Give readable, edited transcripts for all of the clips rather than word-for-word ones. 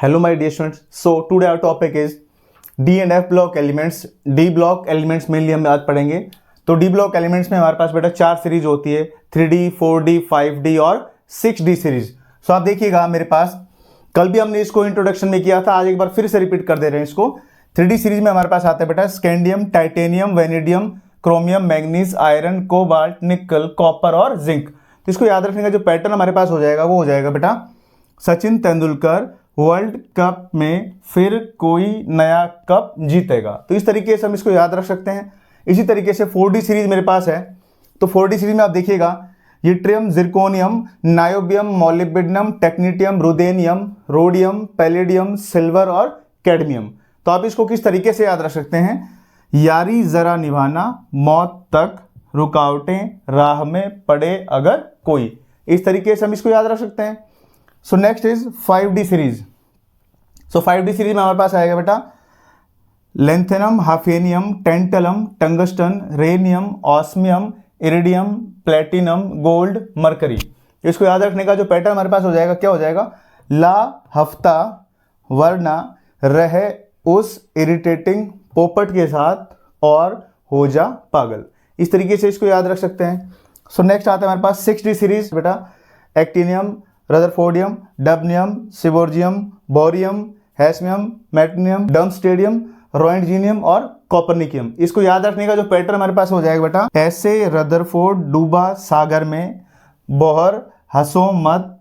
Hello my dear students. So today our topic is D and F block elements. D block elements mainly हम आज पढ़ेंगे. तो D block elements में हमारे पास बेटा 4 सीरीज होती है, 3D, 4D, 5D और 6D सीरीज. सो आप देखिएगा मेरे पास कल भी हमने इसको इंट्रोडक्शन में किया था, आज एक बार फिर से रिपीट कर दे रहे हैं इसको. 3D सीरीज में हमारे पास आता है बेटा scandium, titanium, vanadium, chromium, manganese, iron, cobalt, निकल, कॉपर और जिंक. तो इसको याद रखने का जो पैटर्न हमारे पास हो जाएगा वो हो जाएगा बेटा सचिन तेंदुलकर वर्ल्ड कप में फिर कोई नया कप जीतेगा. तो इस तरीके से हम इसको याद रख सकते हैं. इसी तरीके से 4D सीरीज मेरे पास है. तो 4D सीरीज में आप देखिएगा yttrium, zirconium, niobium, molybdenum, technetium, ruthenium, rhodium, palladium, silver और कैडमियम. तो आप इसको किस तरीके से याद रख सकते हैं? यारी जरा निभाना, मौत तक रुकावटें राह में पड़े अगर कोई. इस तरीके से हम इसको याद रख सकते हैं. So next is 5D series. So 5D series में हमारे पास आएगा बेटा lanthanum, hafnium, tantalum, tungsten, rhenium, osmium, iridium, platinum, gold, mercury. इसको याद रखने का जो पैटर्न हमारे पास हो जाएगा क्या हो जाएगा? ला हफ्ता वरना रहे उस इरिटेटिंग पोपट के साथ और हो जा पागल. इस तरीके से इसको याद रख सकते हैं. सो नेक्स्ट आता है हमारे पास 6D सीरीज बेटा एक्टिनियम, रदरफोर्डियम, डबनियम, सिबोर्जियम, बोरियम, हैस्मियम, मैटनियम, डम्स्टेडियम, रोएंटजीनियम और कॉपरनिकियम. इसको याद रखने का जो पैटर्न हमारे पास हो जाएगा बेटा ऐसे रदरफोर्ड डूबा सागर में बोहर हंसो मत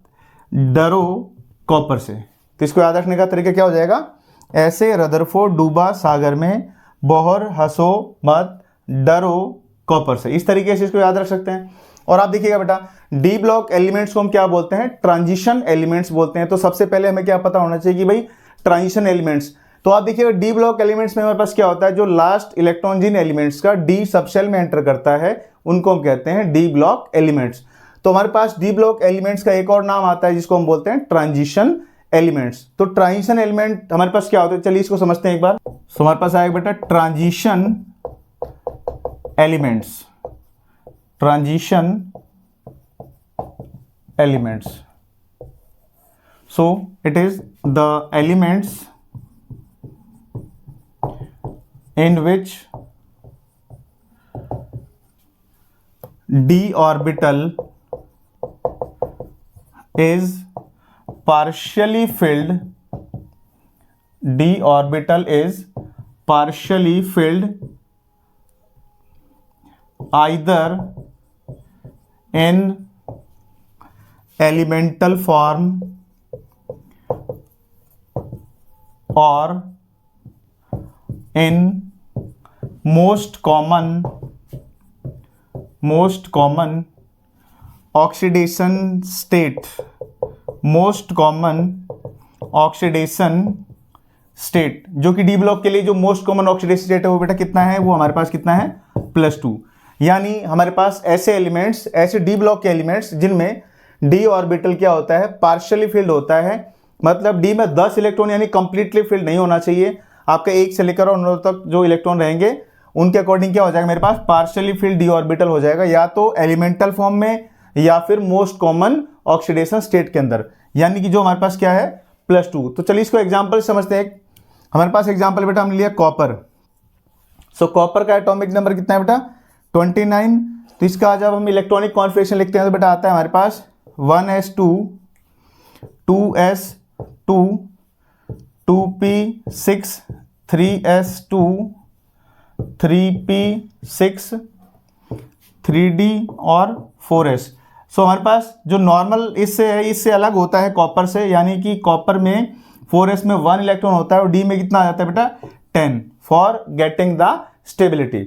डरो कॉपर से. तो इसको याद रखने का तरीका क्या हो जाएगा? ऐसे रदरफोर्ड डूबा सागर में बोहर हंसो मत डरो कॉपर से. इस तरीके से इसको याद रख सकते हैं. और आप देखिएगा बेटा डी ब्लॉक एलिमेंट्स को हम क्या बोलते हैं? ट्रांजिशन एलिमेंट्स बोलते हैं. तो सबसे पहले हमें क्या पता होना चाहिए कि भाई ट्रांजिशन एलिमेंट्स. तो आप देखिएगा डी ब्लॉक एलिमेंट्स में हमारे पास क्या होता है? जो लास्ट इलेक्ट्रॉन जिन एलिमेंट्स का डी सबशेल में एंटर करता है उनको हम कहते हैं डी ब्लॉक एलिमेंट्स. तो हमारे पास डी ब्लॉक एलिमेंट्स का एक और नाम आता है जिसको हम बोलते हैं ट्रांजिशन एलिमेंट्स. तो ट्रांजिशन एलिमेंट हमारे पास क्या होता है? चलिए इसको समझते हैं एक बार. तो हमारे पास आएगा बेटा transition elements. Transition elements. So it is the elements in which d orbital is partially filled. D orbital is partially filled either in elemental form or in most common oxidation state. Most common oxidation state जो कि D block के लिए जो most common oxidation state है वो बेटा कितना है? वो हमारे पास कितना है? +2. यानी हमारे पास ऐसे एलिमेंट्स, ऐसे डी ब्लॉक के एलिमेंट्स जिनमें डी ऑर्बिटल क्या होता है? पार्शियली फिल्ड होता है. मतलब डी में 10 इलेक्ट्रॉन यानी कंप्लीटली फिल्ड नहीं होना चाहिए. आपका 1 से लेकर और 9 तक जो इलेक्ट्रॉन रहेंगे उनके अकॉर्डिंग क्या हो जाएगा? मेरे पास पार्शियली फिल्ड डी ऑर्बिटल हो जाएगा, या तो एलिमेंटल फॉर्म में या फिर मोस्ट कॉमन ऑक्सीडेशन स्टेट के अंदर. यानी कि जो हमारे पास क्या है? +2. तो चलिए इसको एग्जाम्पल समझते हैं. हमारे पास एग्जाम्पल बेटा हमने लिया कॉपर. सो कॉपर का एटॉमिक नंबर कितना है बेटा? 29. तो इसका जब हम इलेक्ट्रॉनिक कॉन्फिगरेशन लिखते हैं तो बेटा आता है हमारे पास 1s2 2s2 2p6 3s2 3p6 3d और 4s. सो हमारे पास जो नॉर्मल इससे है इससे अलग होता है कॉपर से. यानी कि कॉपर में 4s में 1 इलेक्ट्रॉन होता है और d में कितना आ जाता है बेटा? 10 फॉर गेटिंग द स्टेबिलिटी.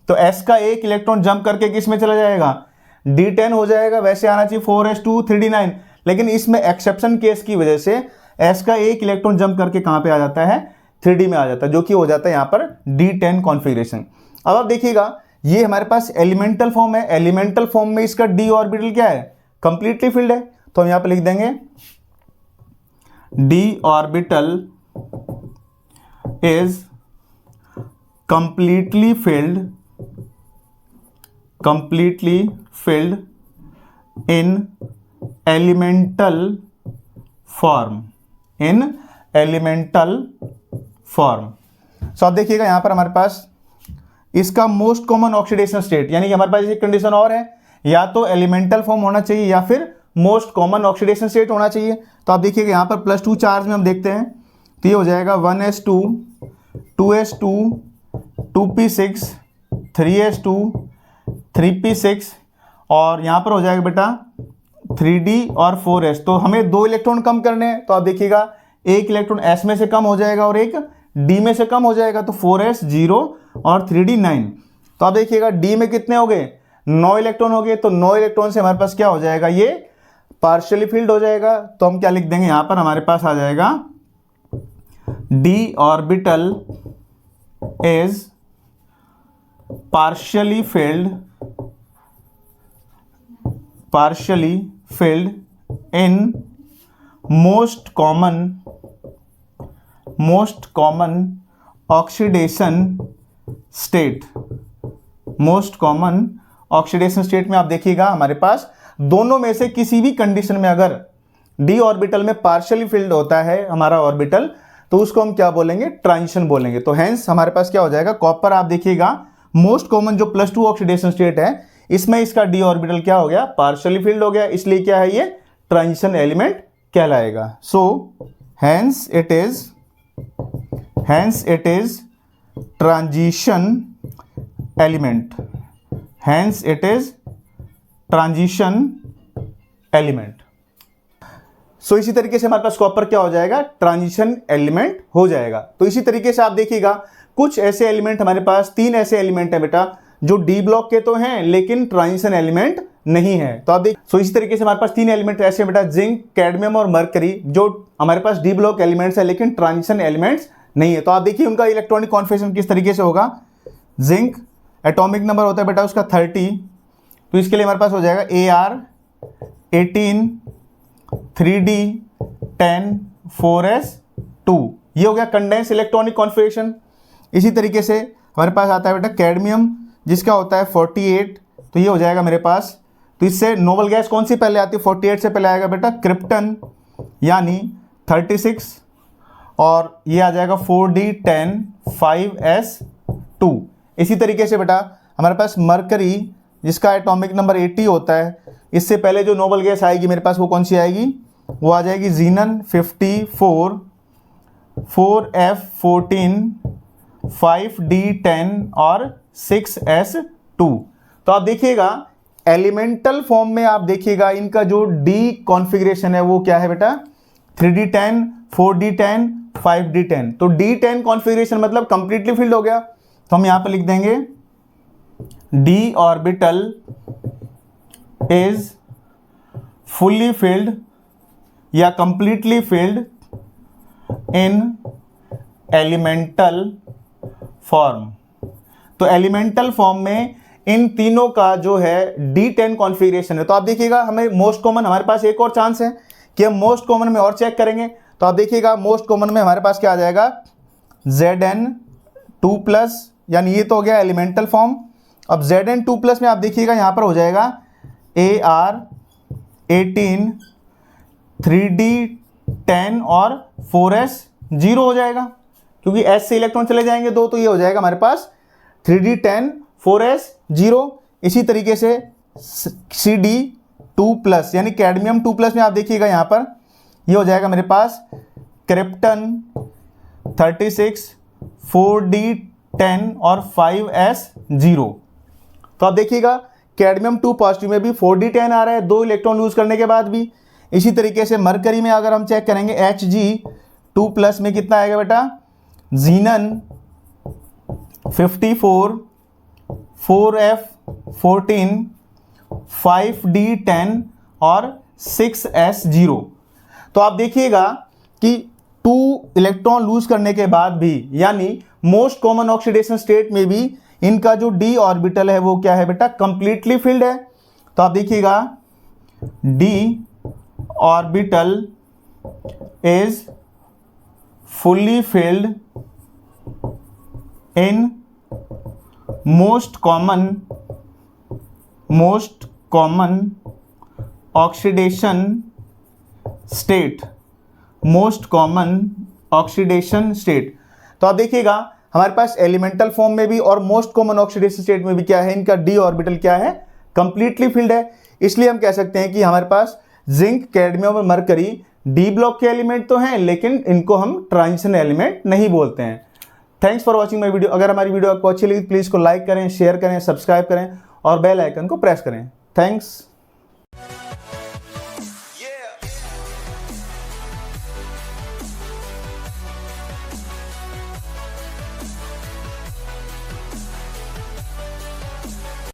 तो s का एक इलेक्ट्रॉन जंप करके किस में चला जाएगा? D10 हो जाएगा. वैसे आना चाहिए 4s2 3d9, लेकिन इसमें एक्सेप्शन केस की वजह से s का एक इलेक्ट्रॉन जंप करके कहां पे आ जाता है? 3d में आ जाता है, जो कि हो जाता है यहां पर D10 कॉन्फ़िगरेशन. अब आप देखिएगा ये हमारे पास एलिमेंटल फॉर्म है. एलिमेंटल फॉर्म में इसका d ऑर्बिटल क्या है? कंप्लीटली फिल्ड है. तो हम यहां पर लिख देंगे d orbital is completely filled in elemental form. Elemental form. So अब देखिएगा यहाँ पर हमारे पास इसका मोस्ट कॉमन ऑक्सीडेशन स्टेट, यानी कि हमारे पास एक कंडीशन और है, या तो एलिमेंटल फॉर्म होना चाहिए या फिर मोस्ट कॉमन ऑक्सीडेशन स्टेट होना चाहिए। तो आप देखिएगा यहाँ पर +2 चार्ज में हम देखते हैं तो ये हो जाएगा 1s2 2s2 2p6 3s2 3p6 और यहाँ पर हो जाएगा बेटा 3d और 4s। तो हमें 2 इलेक्ट्रॉन कम करने हैं, तो आप देखिएगा एक इलेक्ट्रॉन s में से कम हो जाएगा और एक d में से कम हो जाएगा, तो 4s 0 और 3d 9। तो आप देखिएगा d में कितने हो गए, 9 इलेक्ट्रॉन हो गए। तो 9 इलेक्ट्रॉन से हमारे पास क्या हो जाएगा, ये पार्शियली फील्ड हो जाएगा। तो हम क्या लिख देंगे, यहाँ पर हमारे पास आ जाएगा d orbital is partially filled in most common oxidation state। Most common oxidation state में आप देखिएगा हमारे पास दोनों में से किसी भी कंडीशन में अगर d ऑर्बिटल में पार्शियली फिल्ड होता है हमारा ऑर्बिटल, तो उसको हम क्या बोलेंगे, ट्रांजिशन बोलेंगे। तो हेंस हमारे पास क्या हो जाएगा, कॉपर आप देखिएगा मोस्ट कॉमन जो +2 ऑक्सीडेशन स्टेट है, इसमें इसका d ऑर्बिटल क्या हो गया, पार्शियली फिल्ड हो गया, इसलिए क्या है, ये ट्रांजिशन एलिमेंट कहलाएगा। So hence it is transition element, hence it is transition element. So इसी तरीके से हमारे पास कॉपर क्या हो जाएगा, ट्रांजिशन एलिमेंट हो जाएगा। तो इसी तरीके से आप देखिएगा कुछ ऐसे एलिमेंट हमारे पास 3 ऐसे एलिमेंट है बेटा जो डी ब्लॉक के तो हैं लेकिन ट्रांजिशन एलिमेंट नहीं है। तो आप देख, सो इसी तरीके से हमारे पास 3 एलिमेंट ऐसे हैं बेटा, जिंक, कैडमियम और मरकरी, जो हमारे पास डी ब्लॉक एलिमेंट्स है लेकिन ट्रांजिशन एलिमेंट्स नहीं है। तो आप देखिए उनका इलेक्ट्रॉनिक कॉन्फिगरेशन किस तरीके से होगा। जिंक एटॉमिक नंबर होता है बेटा उसका 30, तो इसके लिए हमारे पास हो जाएगा AR 18 3D 10 4s 2। ये हो गया कंडेंस इलेक्ट्रॉनिक कॉन्फिगरेशन। इसी तरीके से हमारे पास आता है बेटा कैडमियम, जिसका होता है 48, तो ये हो जाएगा मेरे पास। तो इससे नोबल गैस कौन सी पहले आती है, 48 से पहले आएगा बेटा क्रिप्टन यानी 36, और ये आ जाएगा 4D10 5s2। इसी तरीके से बेटा हमारे पास मरकरी, जिसका एटॉमिक नंबर 80 होता है, इससे पहले जो नोबल गैस आएगी मेरे पास वो कौन सी आएगी, वो आ जाएगी जीनन 54 4f14 5d10 और 6s2। तो आप देखिएगा एलिमेंटल फॉर्म में आप देखिएगा इनका जो डी कॉन्फ़िगरेशन है वो क्या है बेटा, 3d10 4d10 5d10। तो d10 कॉन्फ़िगरेशन मतलब कंप्लीटली फिल्ड हो गया। तो हम यहां पर लिख देंगे d orbital is fully filled या completely filled in elemental form. तो एलिमेंटल फॉर्म में इन तीनों का जो है D10 कॉन्फ़िगरेशन है। तो आप देखिएगा हमें मोस्ट कॉमन, हमारे पास एक और चांस है कि हम मोस्ट कॉमन में और चेक करेंगे। तो आप देखिएगा मोस्ट कॉमन में हमारे पास क्या आ जाएगा, Zn2+, यानी ये तो हो गया एलिमेंटल फॉर्म। अब Zn2+ में आप देखिएगा यहाँ पर हो जाएगा AR 18 3D10 और 4s 0 हो जाएगा, क्योंकि S से इलेक्ट्रॉन चले जाएंगे 2, तो ये हो जाएगा हमारे पास 3D10 4s 0। इसी तरीके से Cd2+, यानी कैडमियम 2+ में आप देखिएगा यहाँ पर ये हो जाएगा मेरे पास क्रिप्टन 36 4D10 और 5s 0। तो आप देखिएगा कैडमियम 2 पॉजिटिव में भी 4D10 आ रहा है 2 इलेक्ट्रॉन यूज करने के बाद भी। इसी तरीके से मरकरी में अगर हम चेक करेंगे Hg2+ में कितना आएगा बेटा, जीनन 54 4f14 5d10 और 6s0। तो आप देखिएगा कि 2 इलेक्ट्रॉन लूज करने के बाद भी, यानी मोस्ट कॉमन ऑक्सीडेशन स्टेट में भी इनका जो d ऑर्बिटल है वो क्या है बेटा, कंप्लीटली फिल्ड है। तो आप देखिएगा d orbital is fully filled in most common oxidation state, most common oxidation state. तो आप देखिएगा हमारे पास एलिमेंटल फॉर्म में भी और मोस्ट कॉमन ऑक्सीडेशन स्टेट में भी क्या है, इनका डी ऑर्बिटल क्या है, कंप्लीटली फिल्ड है। इसलिए हम कह सकते हैं कि हमारे पास जिंक, कैडमियम और मरकरी डी ब्लॉक के एलिमेंट तो हैं, लेकिन इनको हम ट्रांजिशन एलिमेंट नहीं बोलते हैं। Thanks for watching my video. अगर हमारी वीडियो आपको अच्छी लगी प्लीज़ को लाइक करें, शेयर करें, सब्सक्राइब करें और बेल आइकन को प्रेस करें। थैंक्स।